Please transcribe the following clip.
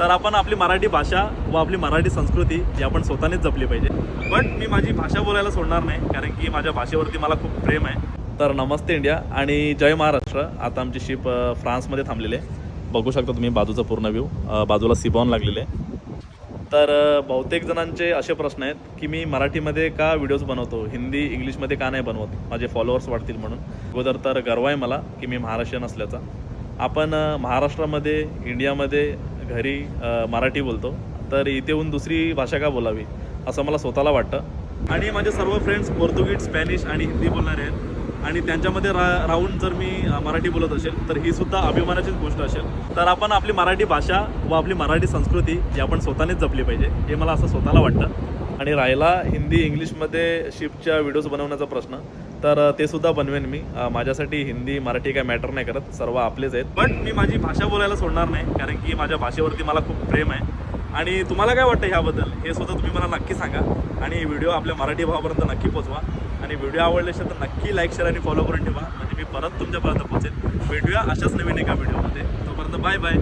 तर आपण आपली मराठी भाषा व आपली मराठी संस्कृती ही आपण स्वतःनेच जपली पाहिजे. पण मी माझी भाषा बोलायला सोडणार नाही, कारण की माझ्या भाषेवरती मला खूप प्रेम आहे. तर नमस्ते इंडिया आणि जय महाराष्ट्र. आता आमची शिप फ्रान्समध्ये थांबलेली आहे. बघू शकता तुम्ही बाजूचा पूर्ण व्ह्यू, बाजूला सीबॉन लागलेले आहे. तर बहुतेक जणांचे असे प्रश्न आहेत की मी मराठीमध्ये का व्हिडिओज बनवतो, हिंदी इंग्लिशमध्ये का नाही बनवत, माझे फॉलोअर्स वाढतील म्हणून. अगोदर तर गर्व आहे मला की मी महाराष्ट्रीयन असल्याचा. आपण महाराष्ट्रामध्ये इंडियामध्ये घरी मराठी बोलतो, तर इथे येऊन दुसरी भाषा का बोलावी असं मला स्वतःला वाटतं. आणि माझे सर्व फ्रेंड्स पोर्तुगीज, स्पॅनिश आणि हिंदी बोलणारे आहेत. आणि त्यांच्यामध्ये राहून जर मी मराठी बोलत असेल तर ही सुद्धा अभिमानाचीच गोष्ट असेल. तर आपण आपली मराठी भाषा व आपली मराठी संस्कृती ही आपण स्वतःनेच जपली पाहिजे, हे मला असं स्वतःला वाटतं. आणि राहिला हिंदी इंग्लिशमध्ये शिपच्या व्हिडिओज बनवण्याचा प्रश्न, तर ते सुद्धा बनवेन मी. माझ्यासाठी हिंदी मराठी काय मॅटर नाही करत, सर्व आपलेच आहेत. पण मी माझी भाषा बोलायला सोडणार नाही, कारण की माझ्या भाषेवरती मला खूप प्रेम आहे. आणि तुम्हाला काय वाटतं ह्याबद्दल हे सुद्धा तुम्ही मला नक्की सांगा. आणि व्हिडिओ आपल्या मराठी भावापर्यंत नक्की पोचवा. आणि व्हिडिओ आवडले असेल तर नक्की लाईक, शेअर आणि फॉलो करून ठेवा, म्हणजे मी परत तुमच्यापर्यंत पोहोचेल. भेटूया अशाच नवीन एका व्हिडिओमध्ये. तोपर्यंत बाय बाय.